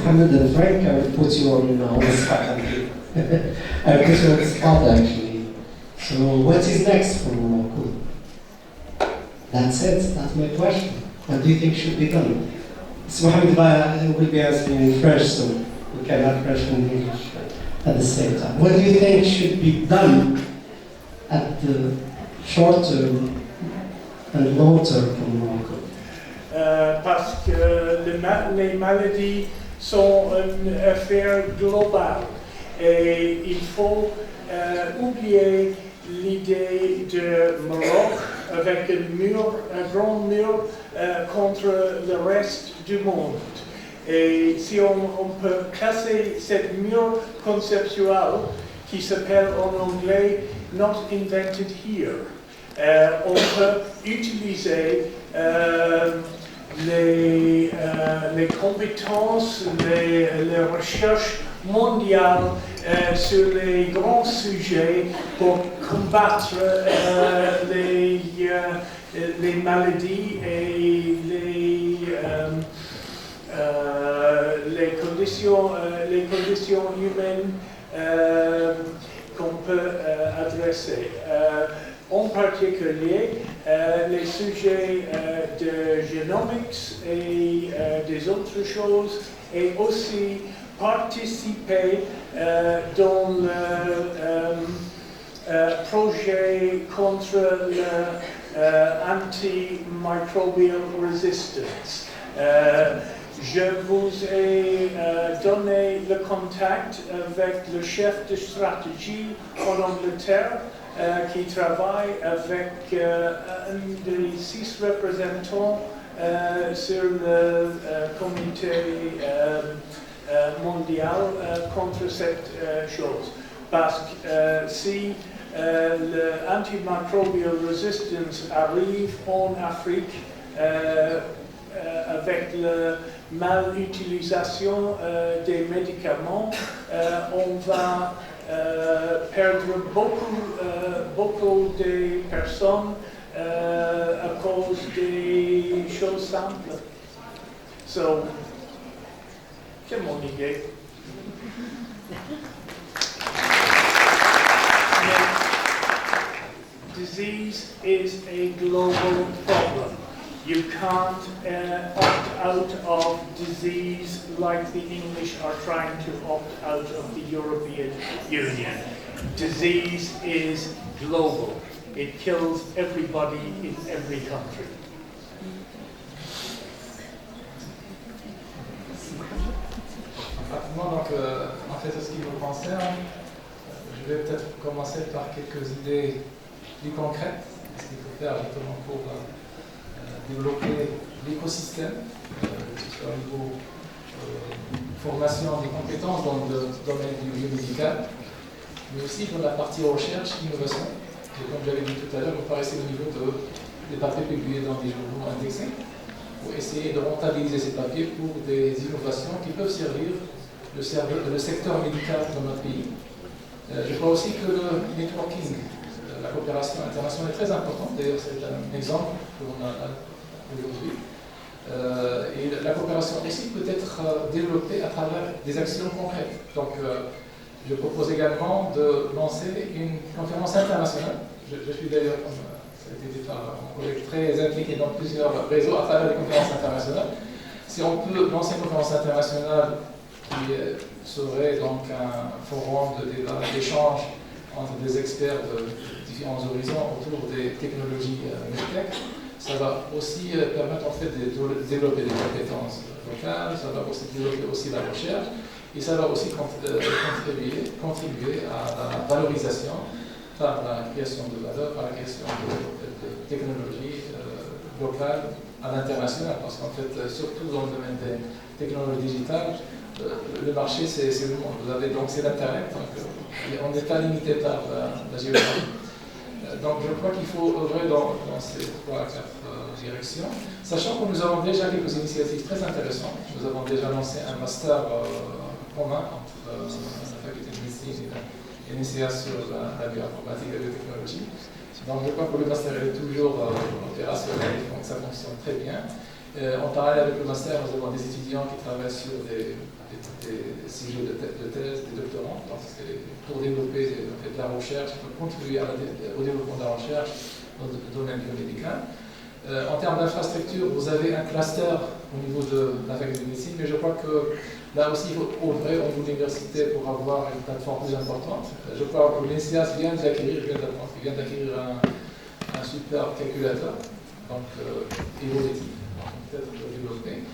Mohammed and Frank, I will put you on the spot. I will put you on the spot actually. So what is next for Morocco? That's it, that's my question. What do you think should be done? So Mohammed will be asking in French, so we can have French and English at the same time. What do you think should be done at the short term and long term for Morocco? Parce que les maladies sont une affaire globale et il faut oublier l'idée de Maroc avec un grand mur contre le reste du monde. Et si on peut casser cette mur conceptuel qui s'appelle en anglais Not Invented Here, on peut utiliser les compétences, les recherches mondiales sur les grands sujets pour combattre les maladies et les conditions humaines qu'on peut adresser. En particulier, les sujets de genomics et des autres choses, et aussi participer dans le projet contre l'antimicrobial resistance. Je vous ai donné le contact avec le chef de stratégie en Angleterre qui travaille avec un des 6 représentants sur le comité mondial contre cette chose. Parce que si l'antimicrobial resistance arrive en Afrique avec la mal-utilisation des médicaments, on va perdre beaucoup de personnes à cause des choses simples. So, c'est mon idée. Disease is a global problem. You can't opt out of disease like the English are trying to opt out of the European Union. Disease is global. It kills everybody in every country. Moi, donc, en fait, ce qui me concerne, je vais peut-être commencer par quelques idées plus concrètes, ce qu'il faut faire justement pour développer l'écosystème, que ce soit au niveau formation des compétences dans le domaine du biomédical, mais aussi dans la partie recherche, innovation. Et comme j'avais dit tout à l'heure, vous paraissez au niveau des papiers publiés dans des journaux indexés, pour essayer de rentabiliser ces papiers pour des innovations qui peuvent servir le secteur médical dans notre pays. Je crois aussi que le networking, la coopération internationale est très importante. D'ailleurs, c'est un exemple qu'on a aujourd'hui. Et la coopération aussi peut être développée à travers des actions concrètes. Donc, je propose également de lancer une conférence internationale. Je suis d'ailleurs, comme ça a été dit par mon collègue, très impliqué dans plusieurs réseaux à travers les conférences internationales. Si on peut lancer une conférence internationale qui serait donc un forum de débat, d'échange entre des experts de différents horizons autour des technologies medtech, ça va aussi permettre en fait de développer des compétences locales, ça va aussi développer aussi la recherche, et ça va aussi contribuer à la valorisation par la création de valeur, par la création de technologies locales à l'international, parce qu'en fait, surtout dans le domaine des technologies digitales, le marché c'est le monde. Vous avez donc c'est l'internet, donc on n'est pas limité par la géographie. Donc je crois qu'il faut œuvrer dans ces 3-4 directions, sachant que nous avons déjà quelques initiatives très intéressantes. Nous avons déjà lancé un master commun entre la faculté de médecine et l'INSEA sur la bioinformatique et la biotechnologie. Donc je crois que le master est toujours opérationnel, donc ça fonctionne très bien. En parallèle avec le master, nous avons des étudiants qui travaillent sur des sujets de thèse, des doctorants, pour développer de la recherche, pour contribuer au développement de la recherche dans le domaine biomédical. En termes d'infrastructure, vous avez un cluster au niveau de la faculté de médecine, mais je crois que là aussi, il faut œuvrer au niveau de l'université pour avoir une plateforme plus importante. Je crois que l'INSEAD vient d'acquérir un super calculateur, donc évolutif, peut-être développer.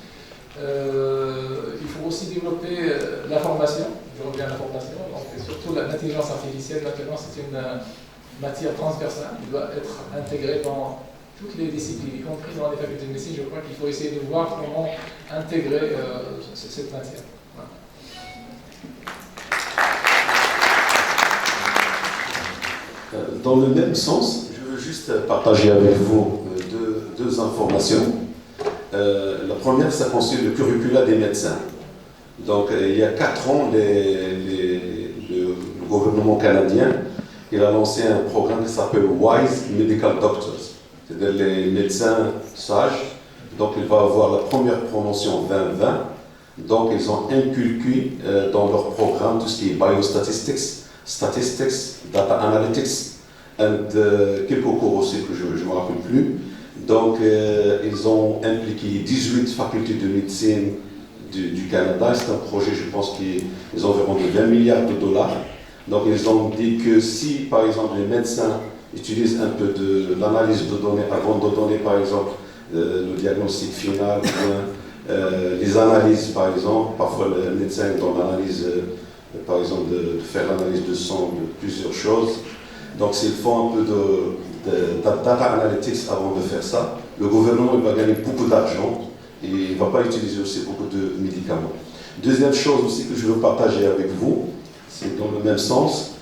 Il faut aussi développer la formation, je reviens à la formation, donc surtout l'intelligence artificielle. Maintenant, c'est une matière transversale qui doit être intégrée dans toutes les disciplines, y compris dans les facultés de médecine. Je crois qu'il faut essayer de voir comment intégrer cette matière. Voilà. Dans le même sens, je veux juste partager avec vous deux informations. La première, ça concerne le curricula des médecins. Donc, il y a 4 ans, le gouvernement canadien il a lancé un programme qui s'appelle WISE Medical Doctors, c'est-à-dire les médecins sages. Donc, il va avoir la première promotion 2020. Donc, ils ont inculqué dans leur programme tout ce qui est biostatistics, statistics, data analytics, et quelques cours aussi que je ne me rappelle plus. Donc, ils ont impliqué 18 facultés de médecine du Canada. C'est un projet, je pense, qui est environ de 20 milliards de dollars. Donc, ils ont dit que si, par exemple, les médecins utilisent un peu de l'analyse de données avant de donner, par exemple, le diagnostic final, les analyses, par exemple, parfois le médecin donne l'analyse, par exemple, de faire l'analyse de sang, de plusieurs choses. Donc, s'ils font un peu de data analytics avant de faire ça, le gouvernement il va gagner beaucoup d'argent et il ne va pas utiliser aussi beaucoup de médicaments. Deuxième chose aussi que je veux partager avec vous, c'est dans le même sens,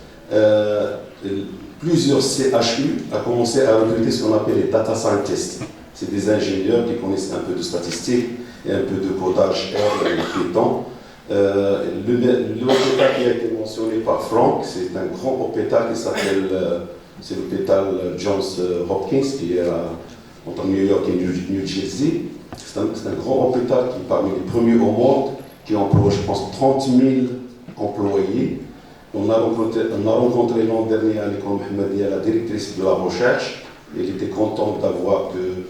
plusieurs CHU ont commencé à recruter ce qu'on appelle les data scientists. C'est des ingénieurs qui connaissent un peu de statistiques et un peu de codage R et Python. L'hôpital qui a été mentionné par Franck, c'est un grand hôpital qui s'appelle c'est l'hôpital Johns Hopkins qui est entre New York et New Jersey. C'est un grand hôpital qui est parmi les premiers au monde, qui emploie, je pense, 30 000 employés. On a rencontré l'an dernier à l'école Mohammedia la directrice de la recherche. Elle était contente d'avoir que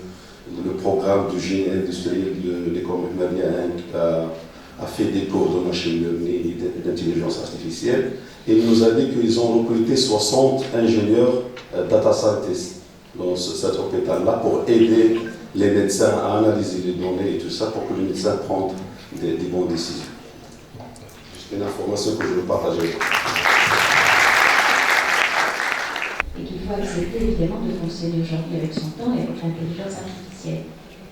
le programme de génie industriel de l'école Mohammedia a fait des cours de machine learning et d'intelligence artificielle. Et il nous a dit qu'ils ont recruté 60 ingénieurs data scientists dans cet hôpital-là pour aider les médecins à analyser les données et tout ça pour que les médecins prennent des bonnes décisions. C'est une information que je veux partager. Et qu'il faut accepter évidemment de fonctionner aujourd'hui avec son temps et avec l'intelligence artificielle.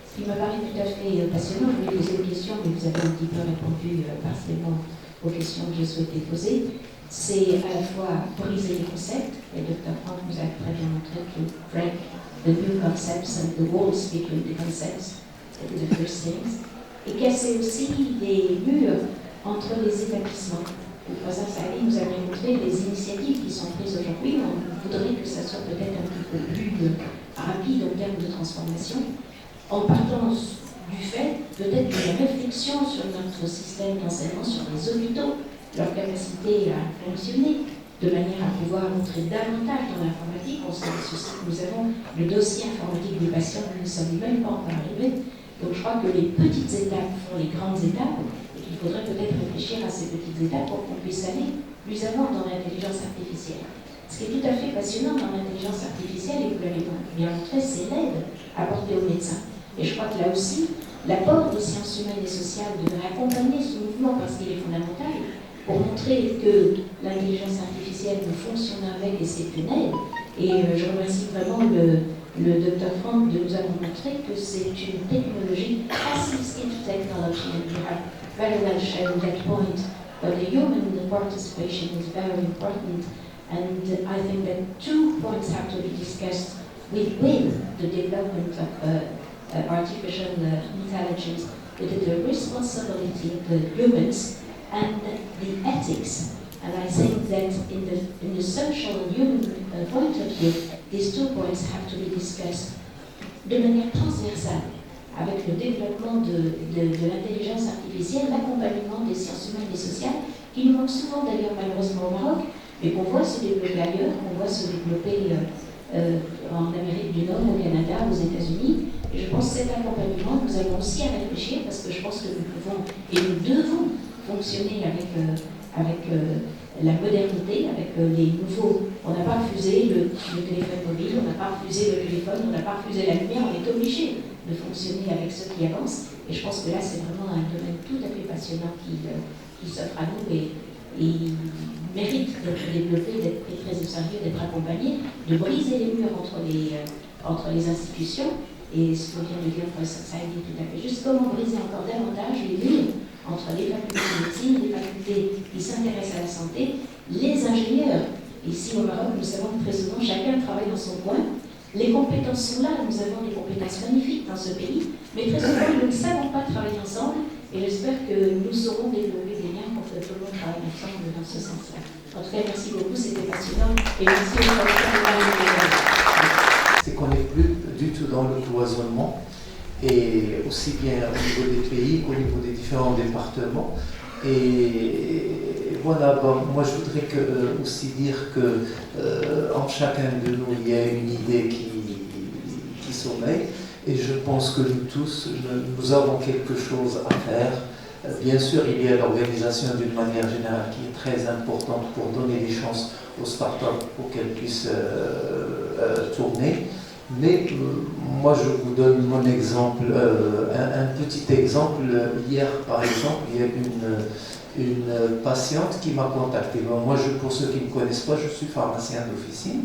Ce qui me paraît tout à fait passionnant, je voulais poser une question, mais vous avez un petit peu répondu partiellement aux questions que je souhaitais poser. C'est à la fois briser les concepts, et Dr. Franck nous a très bien montré to break the new concepts and the walls between the concepts, that is the first things, et casser aussi les murs entre les établissements. Le professeur Saïd nous a bien montré les initiatives qui sont prises aujourd'hui. On voudrait que ça soit peut-être un petit peu plus rapide en termes de transformation, en partant du fait peut-être de la réflexion sur notre système d'enseignement, sur les hôpitaux, leur capacité à fonctionner, de manière à pouvoir entrer davantage dans l'informatique. On sait aussi que nous avons le dossier informatique des patients, nous ne sommes même pas encore arrivés. Donc je crois que les petites étapes font les grandes étapes, et qu'il faudrait peut-être réfléchir à ces petites étapes pour qu'on puisse aller plus avant dans l'intelligence artificielle. Ce qui est tout à fait passionnant dans l'intelligence artificielle, et vous l'avez bien montré, c'est l'aide apportée aux médecins. Et je crois que là aussi, l'apport des sciences humaines et sociales devrait accompagner ce mouvement parce qu'il est fondamental pour montrer que l'intelligence artificielle nous fonctionne avec et c'est une aide. Et je remercie vraiment le Dr. Franck de nous avoir montré que c'est une technologie assistive technology, and you have very well shown that point. But the human participation is very important, and I think that 2 points have to be discussed within the development of artificial intelligence. It is the responsibility of the humans and the ethics. And I think that in the social and human point of view, these 2 points have to be discussed de manière transversale. avec le développement de l'intelligence artificielle, l'accompagnement des sciences humaines et sociales, qui nous manque souvent d'ailleurs malheureusement au Maroc, mais qu'on voit se développer ailleurs, qu'on voit se développer en Amérique du Nord, au Canada, aux États-Unis. Et je pense que cet accompagnement, nous avons aussi à réfléchir, parce que je pense que nous pouvons et nous devons fonctionner avec la modernité, avec les nouveaux. On n'a pas refusé le téléphone mobile, on n'a pas refusé le téléphone, on n'a pas refusé la lumière, on est obligé de fonctionner avec ceux qui avancent. Et je pense que là, c'est vraiment un domaine tout à fait passionnant qui s'offre à nous et mérite d'être développé, d'être pris très au sérieux, d'être accompagné, de briser les murs entre les institutions. Et ce qu'on vient de dire, ça a été tout à fait juste. Comment briser encore davantage les murs entre les facultés de médecine, les facultés qui s'intéressent à la santé, les ingénieurs. Ici au Maroc, nous savons que très souvent, chacun travaille dans son coin. Les compétences sont là, nous avons des compétences magnifiques dans ce pays, mais très souvent, nous ne savons pas travailler ensemble. Et j'espère que nous saurons développer des liens pour que tout le monde travaille ensemble dans ce sens-là. En tout cas, merci beaucoup, c'était passionnant. Et merci au c'est qu'on n'est plus du tout dans le cloisonnement, et aussi bien au niveau des pays qu'au niveau des différents départements. Et voilà, bon, moi je voudrais aussi dire que en chacun de nous, il y a une idée qui sommeille, et je pense que nous tous, nous avons quelque chose à faire. Bien sûr, il y a l'organisation d'une manière générale qui est très importante pour donner des chances aux startups pour qu'elles puissent tourner. Mais moi, je vous donne mon exemple, un petit exemple. Hier, par exemple, il y a une patiente qui m'a contacté. Bon, moi, pour ceux qui ne me connaissent pas, je suis pharmacien d'officine.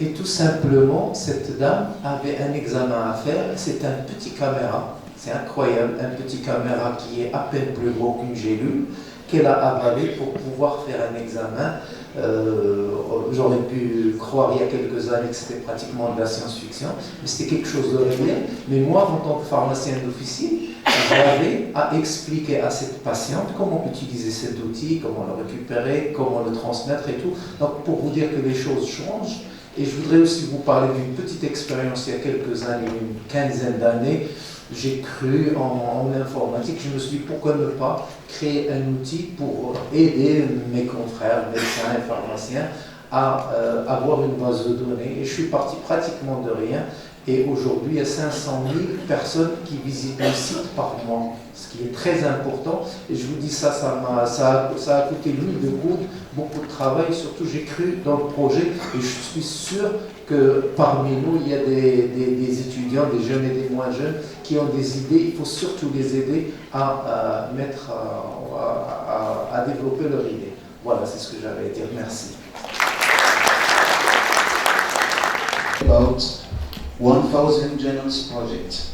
Et tout simplement, cette dame avait un examen à faire. C'est un petit caméra. C'est incroyable, un petit caméra qui est à peine plus gros qu'une gélule, qu'elle a avalé pour pouvoir faire un examen. J'aurais pu croire il y a quelques années que c'était pratiquement de la science-fiction, mais c'était quelque chose de réel. Mais moi, en tant que pharmacien d'officine, j'avais à expliquer à cette patiente comment utiliser cet outil, comment le récupérer, comment le transmettre et tout. Donc pour vous dire que les choses changent. Et je voudrais aussi vous parler d'une petite expérience il y a quelques années, une quinzaine d'années. J'ai cru en l'informatique, je me suis dit pourquoi ne pas créer un outil pour aider mes confrères, médecins et pharmaciens à avoir une base de données. Et je suis parti pratiquement de rien. Et aujourd'hui, il y a 500 000 personnes qui visitent le site par mois, ce qui est très important. Et je vous dis ça a coûté l'huile de coude, beaucoup de travail. Surtout, j'ai cru dans le projet et je suis sûr que parmi nous, il y a des étudiants, des jeunes et des moins jeunes qui ont des idées. Il faut surtout les aider à développer leurs idées. Voilà, c'est ce que j'avais à dire. Merci. About 1000 Genomes project.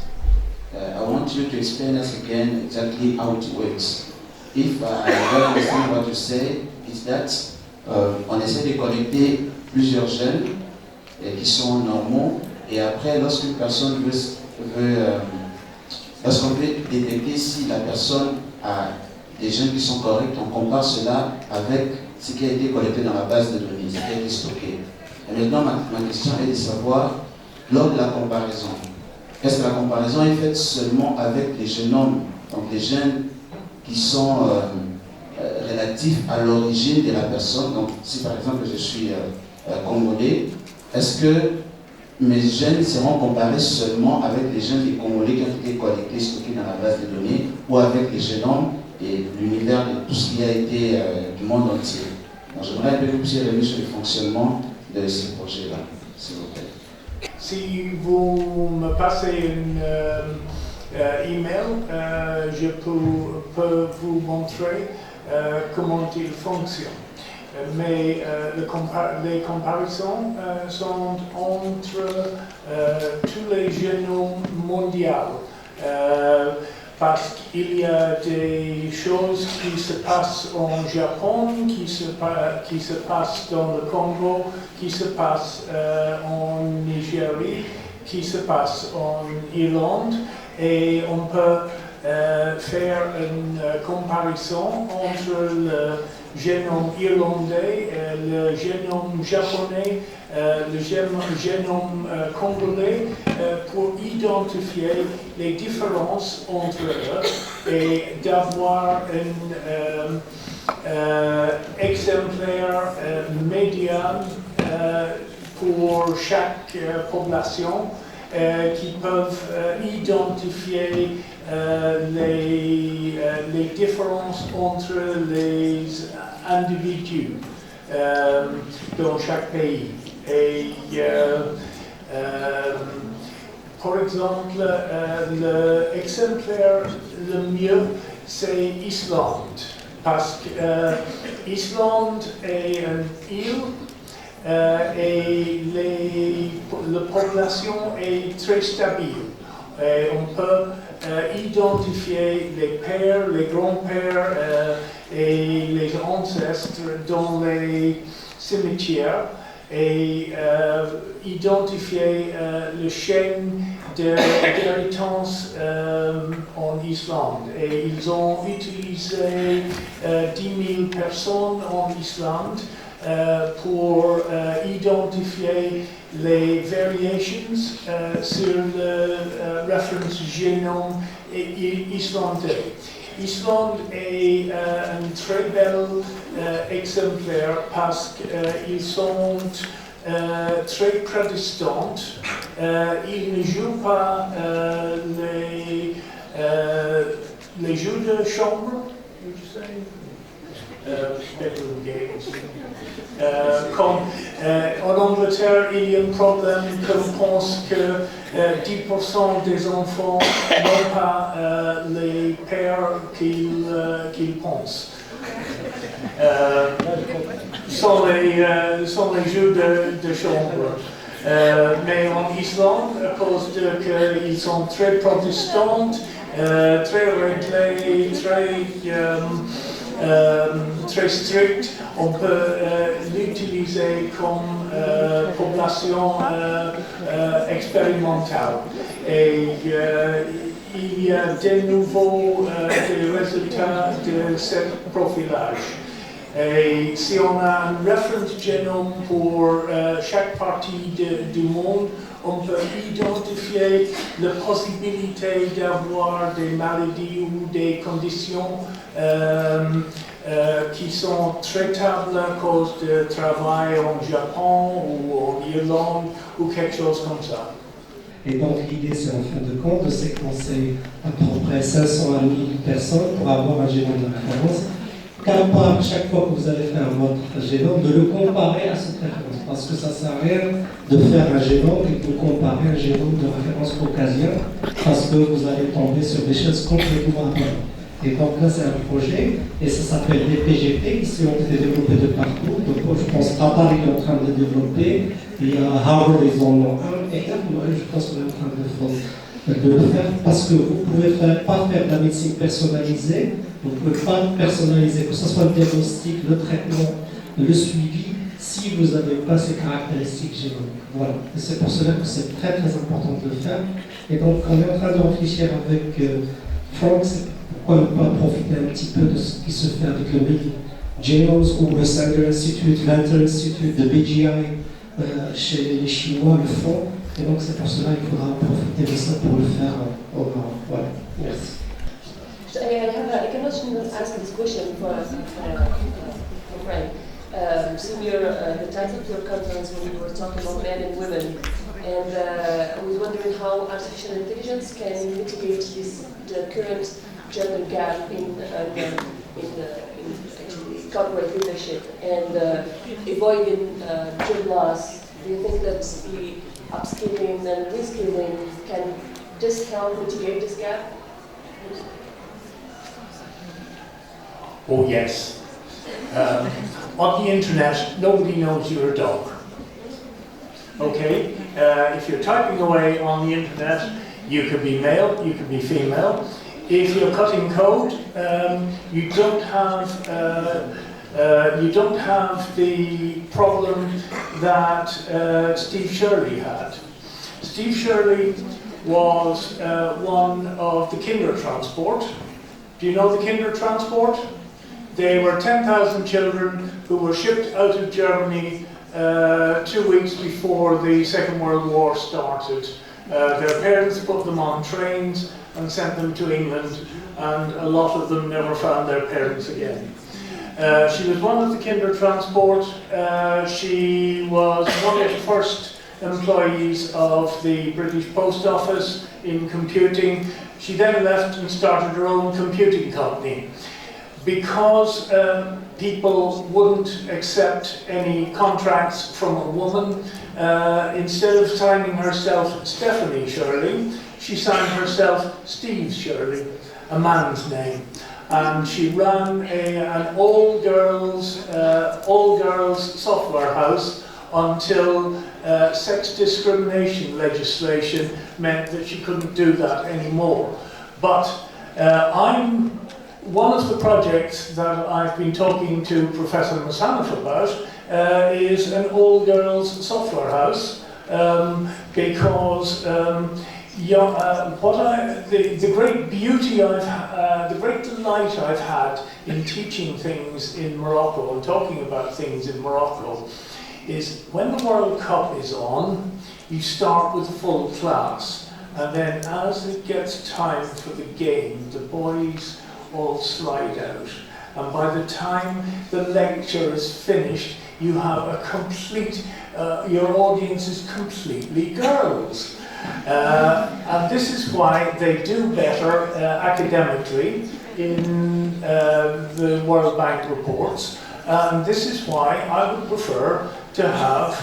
I want you to explain us again exactly how it works. If I don't understand what you say, is that on essaie de connecter plusieurs gènes qui sont normaux, et après, lorsqu'une personne lorsqu'on veut détecter si la personne a des gènes qui sont corrects, on compare cela avec ce qui a été collecté dans la base de données, ce qui a été stocké. Et maintenant, ma question est de savoir, lors de la comparaison, est-ce que la comparaison est faite seulement avec les génomes, donc les gènes qui sont relatifs à l'origine de la personne? Donc si par exemple je suis congolais, est-ce que mes gènes seront comparés seulement avec les gènes des Congolais qui ont été collectés, stockés dans la base de données, ou avec les génomes et l'univers de tout ce qui a été du monde entier? Donc j'aimerais un peu que vous puissiez revenir sur le fonctionnement de ces projets-là, s'il vous plaît. Si vous me passez un email, je peux vous montrer comment il fonctionne. Mais les comparaisons sont entre tous les génomes mondiaux. Parce qu'il y a des choses qui se passent en Japon, qui se passent dans le Congo, qui se passent en Nigerie, qui se passent en Irlande, et on peut faire une comparaison entre le génome irlandais, le génome japonais, le génome congolais, pour identifier les différences entre eux et d'avoir un exemplaire médian pour chaque population qui peuvent identifier les différences entre les individus dans chaque pays. Et par exemple, l'exemplaire le mieux, c'est Islande, parce que Islande est une île et la population est très stable. Et on peut identifier les pères, les grands-pères et les ancêtres dans les cimetières et identifier la chaîne d'héritance en Islande. Et ils ont utilisé 10 000 personnes en Islande pour identifier les variations sur le reference génome islandais. Islande est un très bel exemplaire parce qu'ils sont très protestants. Ils ne jouent pas les jeux de chambre, comme en Angleterre, il y a un problème qu'on pense que 10% des enfants n'ont pas les pères qu'ils pensent. Sont les jeux de chambre. Mais en Islande, à cause qu'ils sont très protestants, très réglés, très strict, on peut l'utiliser comme population expérimentale. Et il y a de nouveau des résultats de ce profilage. Et si on a un reference génome pour chaque partie du monde, on peut identifier la possibilité d'avoir des maladies ou des conditions qui sont traitables à cause de travail en Japon ou en Irlande ou quelque chose comme ça. Et donc l'idée, c'est en fin de compte de séquencer à peu près 500 à 1000 personnes pour avoir un génome de référence, capable, chaque fois que vous allez faire votre génome, de le comparer à cette référence. Parce que ça ne sert à rien de faire un génome et de comparer un génome de référence caucasien, parce que vous allez tomber sur des choses complètement différentes. Et donc là, c'est un projet, et ça s'appelle les PGP, qui ont été développés de partout. Donc je pense qu'à Paris, est en train de développer, il y a Harvard, ils en ont un, et je pense qu'on est en train de le faire, parce que vous ne pouvez pas faire de la médecine personnalisée, vous ne pouvez pas personnaliser, que ce soit le diagnostic, le traitement, le suivi, si vous n'avez pas ces caractéristiques génomiques. Voilà, et c'est pour cela que c'est très très important de le faire. Et donc on est en train de réfléchir avec Franck, pourquoi ne pas profiter un petit peu de ce qui se fait avec le Big Genomes ou le Sanger Institute, l'Inter Institute, le BGI, chez les Chinois le font. Et donc c'est pour cela qu'il faudra profiter de ça pour le faire au Maroc. Voilà, merci. I cannot ask this question for Frank. So the title of your conference when you were talking about men and women, and I was wondering how artificial intelligence can mitigate the current gender gap in actually corporate leadership and avoiding job loss. Do you think that the upskilling and reskilling can just help mitigate this gap? Oh yes. On the internet, nobody knows you're a dog. Okay? If you're typing away on the internet, you could be male, you could be female. If you're cutting code, you don't have the problem that Steve Shirley had. Steve Shirley was one of the Kindertransport. Do you know the Kindertransport? They were 10,000 children who were shipped out of Germany 2 weeks before the Second World War started Their parents put them on trains and sent them to England, and a lot of them never found their parents again. She was one of the Kindertransport. She was one of the first employees of the British Post Office in computing. She then left and started her own computing company. Because people wouldn't accept any contracts from a woman, instead of signing herself Stephanie Shirley, she signed herself Steve Shirley, a man's name. And she ran an all-girls software house until sex discrimination legislation meant that she couldn't do that anymore. But one of the projects that I've been talking to Professor Masanoff about is an all-girls software house, because the great beauty the great delight I've had in teaching things in Morocco and talking about things in Morocco is when the World Cup is on, you start with full class, and then as it gets time for the game, the boys all slide out, and by the time the lecture is finished, you have a complete, your audience is completely girls. And this is why they do better academically in the World Bank reports, and this is why I would prefer to have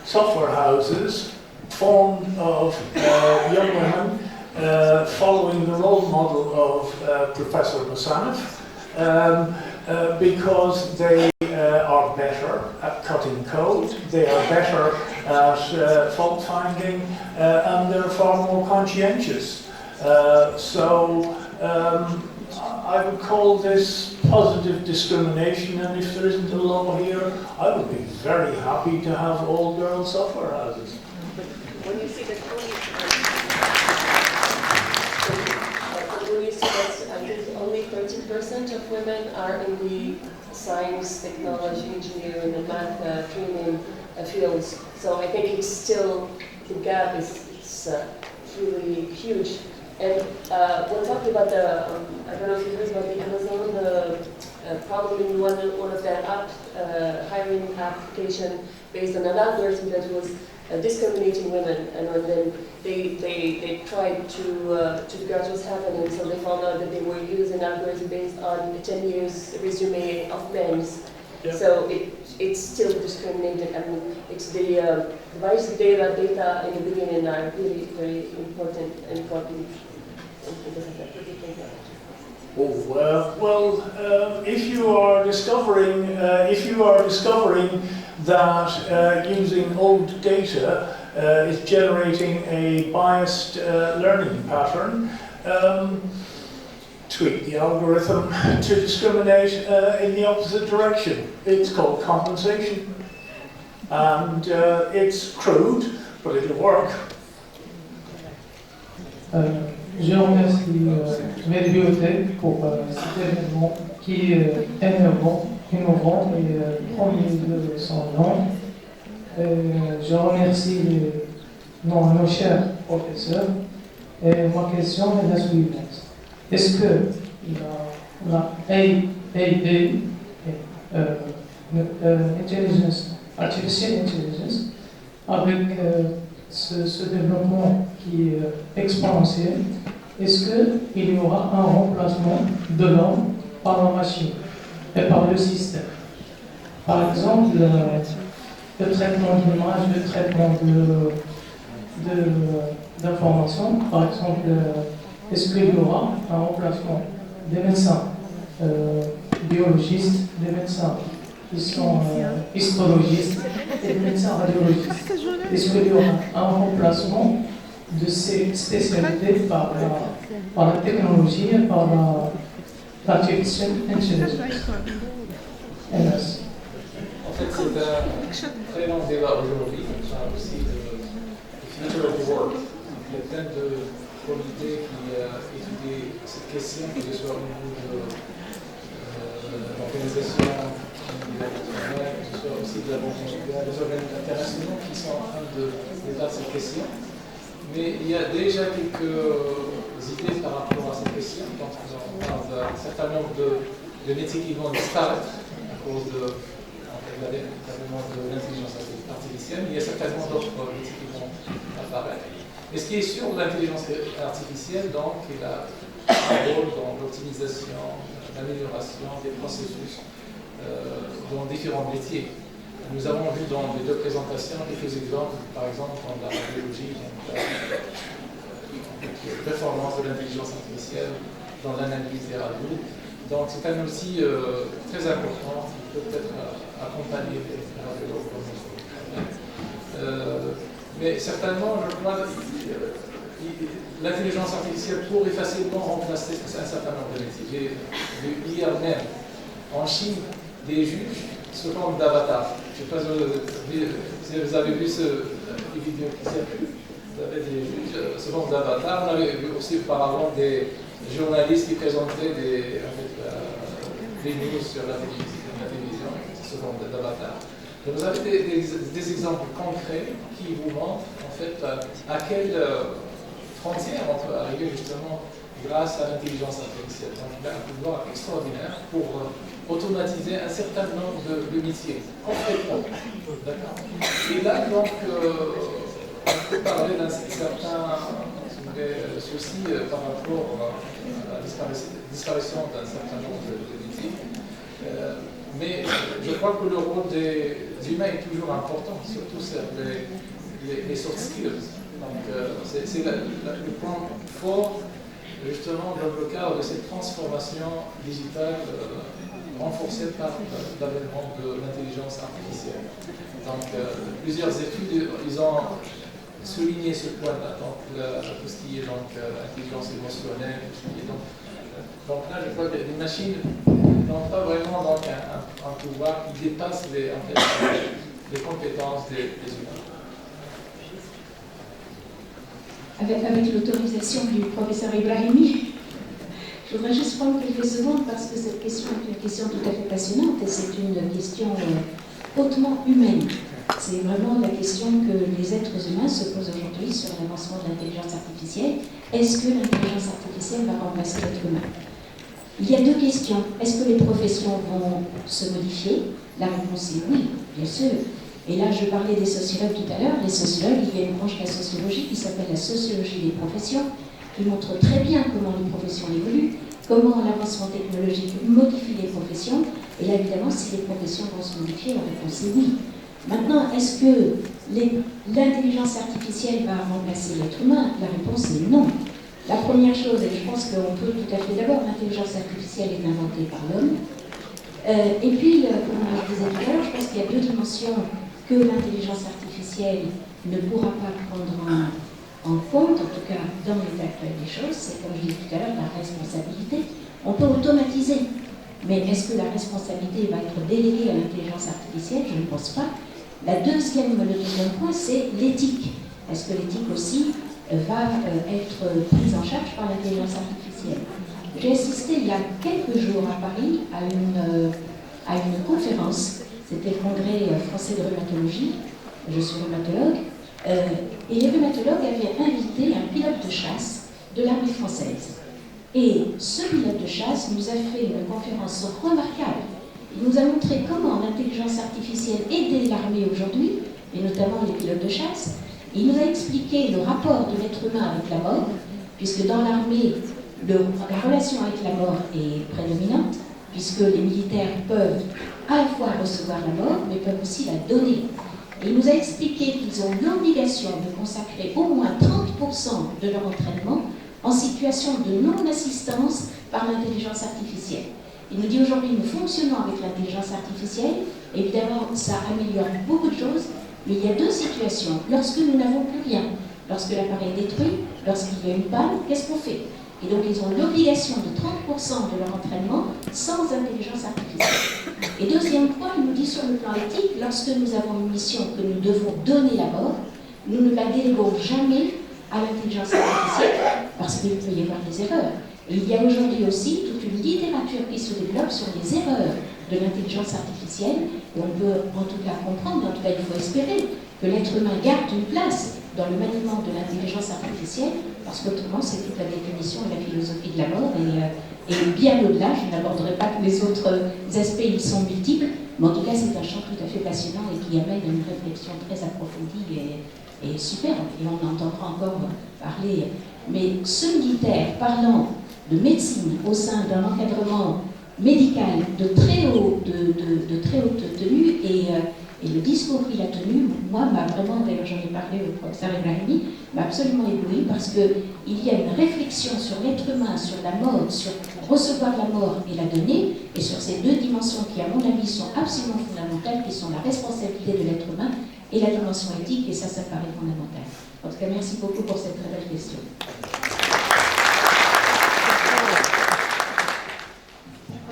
software houses formed of young women following the role model of Professor Masanoff, because they are better at cutting code, they are better at fault finding, and they're far more conscientious. I would call this positive discrimination, and if there isn't a law here, I would be very happy to have all-girls software houses. When you see that I think only 13% of women are in the science, technology, engineering, and math training fields, so I think it's still, the gap is really huge. And we're talking about the, I don't know if you heard about the Amazon, probably one of their hiring application based on an algorithm that was discriminating women, and then they tried to figure out what's happening, so they found out that they were using an algorithm based on 10 years resume of men's. Yep. So it's still discriminated. I mean, it's the device data in the beginning are really very important because of that. If you are discovering that using old data is generating a biased learning pattern, tweak the algorithm to discriminate in the opposite direction. It's called compensation, and it's crude, but it'll work. Je remercie mes bibliothèques pour cet événement qui est énervant, innovant et promis de son nom. Je remercie nos chers professeurs. Et ma question est la suivante. Est-ce que la artificial intelligence, avec ce développement qui est exponentiel, est-ce qu'il y aura un remplacement de l'homme par la machine et par le système? Par exemple, le traitement d'image, le traitement d'informations, par exemple, est-ce qu'il y aura un remplacement des médecins biologistes, des médecins qui sont histologistes et des médecins radiologistes? Est-ce qu'il y aura un remplacement de ces spécialités par la technologie et par l'artificial intelligence? Merci. En fait, c'est un très long débat aujourd'hui, aussi le future of work. Il y a plein de comités qui étudient cette question, que ce soit au niveau de l'organisation internationale, que ce soit aussi de la Banque mondiale, des organismes internationaux qui sont en train de débattre cette question. mais il y a déjà quelques idées par rapport à cette question. Donc, on parle d'un certain nombre de métiers qui vont disparaître à cause de l'intelligence artificielle. Il y a certainement d'autres métiers qui vont apparaître. Mais ce qui est sûr de l'intelligence artificielle, donc, il a un rôle dans l'optimisation, l'amélioration des processus dans différents métiers. Nous avons vu dans les deux présentations quelques exemples, par exemple dans la radiologie, la performance de l'intelligence artificielle dans l'analyse des radios. Donc c'est un outil très important qui peut peut-être accompagner les radiologues dans notre travail. Mais certainement, je crois l'intelligence artificielle pourrait facilement remplacer un certain nombre de métiers. J'ai vu hier même en Chine des juges sous forme d'avatar. Je ne sais pas si vous avez vu les vidéos qui circulent. Vous avez des juges sous forme d'avatar. On avait vu aussi auparavant des journalistes qui présentaient des news sur la télévision sous forme d'avatar. Vous avez des exemples concrets qui vous montrent en fait à quelle frontière on peut arriver justement grâce à l'intelligence artificielle. Donc il a un pouvoir extraordinaire pour automatiser un certain nombre de métiers, concrètement. Et là, donc, on peut parler d'un certain souci par rapport à la disparition d'un certain nombre de métiers. Mais je crois que le rôle des humains est toujours important, surtout sur les soft skills. Donc, c'est le point fort, justement, dans le cadre de cette transformation digitale renforcée par l'avènement de l'intelligence artificielle. Donc, plusieurs études, ils ont souligné ce point-là, donc tout ce qui est intelligence émotionnelle. Donc là, je crois que les machines n'ont pas vraiment donc, un pouvoir qui dépasse les compétences des humains. Avec l'autorisation du professeur Ibrahimi, je voudrais juste prendre quelques secondes parce que cette question est une question tout à fait passionnante et c'est une question hautement humaine. C'est vraiment la question que les êtres humains se posent aujourd'hui sur l'avancement de l'intelligence artificielle. Est-ce que l'intelligence artificielle va remplacer l'être humain? Il y a deux questions. Est-ce que les professions vont se modifier? La réponse est oui, bien sûr. Et là, je parlais des sociologues tout à l'heure. Les sociologues, il y a une branche de la sociologie qui s'appelle la sociologie des professions, qui montre très bien comment les professions évoluent, comment l'avancement technologique modifie les professions. Et là, évidemment, si les professions vont se modifier, la réponse est oui. Maintenant, est-ce que l'intelligence artificielle va remplacer l'être humain? La réponse est non. La première chose, et je pense qu'on peut tout à fait d'abord, l'intelligence artificielle est inventée par l'homme. Et puis, comme je disais tout à l'heure, je pense qu'il y a deux dimensions que l'intelligence artificielle ne pourra pas prendre en compte, en tout cas dans l'état actuel des choses. C'est comme je disais tout à l'heure, la responsabilité. On peut automatiser, mais est-ce que la responsabilité va être déléguée à l'intelligence artificielle? Je ne pense pas. Le deuxième point, c'est l'éthique. Est-ce que l'éthique aussi va être prise en charge par l'intelligence artificielle? J'ai assisté il y a quelques jours à Paris à une conférence. C'était le congrès français de rhumatologie. Je suis rhumatologue. Et les rhumatologues avaient invité un pilote de chasse de l'armée française. Et ce pilote de chasse nous a fait une conférence remarquable. Il nous a montré comment l'intelligence artificielle aidait l'armée aujourd'hui, et notamment les pilotes de chasse. Il nous a expliqué le rapport de l'être humain avec la mort, puisque dans l'armée, la relation avec la mort est prédominante, puisque les militaires peuvent à la fois recevoir la mort, mais peuvent aussi la donner. Et il nous a expliqué qu'ils ont l'obligation de consacrer au moins 30% de leur entraînement en situation de non-assistance par l'intelligence artificielle. Il nous dit aujourd'hui, nous fonctionnons avec l'intelligence artificielle. Évidemment, ça améliore beaucoup de choses, mais il y a deux situations. Lorsque nous n'avons plus rien, lorsque l'appareil est détruit, lorsqu'il y a une panne, qu'est-ce qu'on fait? Et donc, ils ont l'obligation de 30% de leur entraînement sans intelligence artificielle. Et deuxième point, il nous dit sur le plan éthique, lorsque nous avons une mission que nous devons donner la mort, nous ne la déléguons jamais à l'intelligence artificielle, parce qu'il peut y avoir des erreurs. Et il y a aujourd'hui aussi toute une littérature qui se développe sur les erreurs de l'intelligence artificielle, et on peut en tout cas comprendre, en tout cas il faut espérer, que l'être humain garde une place dans le maniement de l'intelligence artificielle, parce qu'autrement c'est toute la définition et la philosophie de la mort, et bien au-delà, je n'aborderai pas tous les autres aspects, ils sont multiples, mais en tout cas c'est un champ tout à fait passionnant et qui amène à une réflexion très approfondie et superbe, et on entendra encore parler. Mais ce militaire parlant de médecine au sein d'un encadrement médical de très haute tenue, et le discours qu'il a tenu, moi, m'a vraiment, d'ailleurs j'en ai parlé au professeur Ibrahimi, m'a absolument ébloui parce qu'il y a une réflexion sur l'être humain, sur la mort, sur recevoir la mort et la donner, et sur ces deux dimensions qui, à mon avis, sont absolument fondamentales, qui sont la responsabilité de l'être humain et la dimension éthique, et ça paraît fondamental. En tout cas, merci beaucoup pour cette très belle question.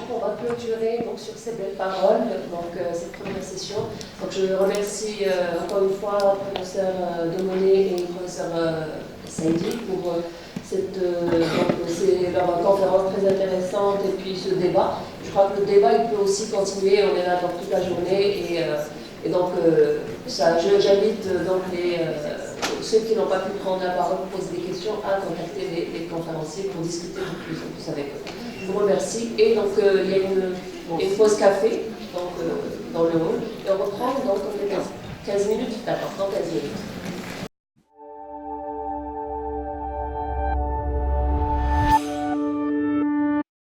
On va clôturer donc, sur ces belles paroles, donc cette première session. Donc, je remercie encore une fois le professeur Demonet et le professeur Saïdi pour leur conférence très intéressante et puis ce débat. Je crois que le débat il peut aussi continuer, on est là donc toute la journée et donc j'invite donc ceux qui n'ont pas pu prendre la parole pour poser des questions à contacter les conférenciers pour discuter de plus en plus avec eux. Je vous remercie. Et donc, il y a une pause café donc, dans le hall. Et on reprend donc 15 minutes. D'accord, dans 15 minutes.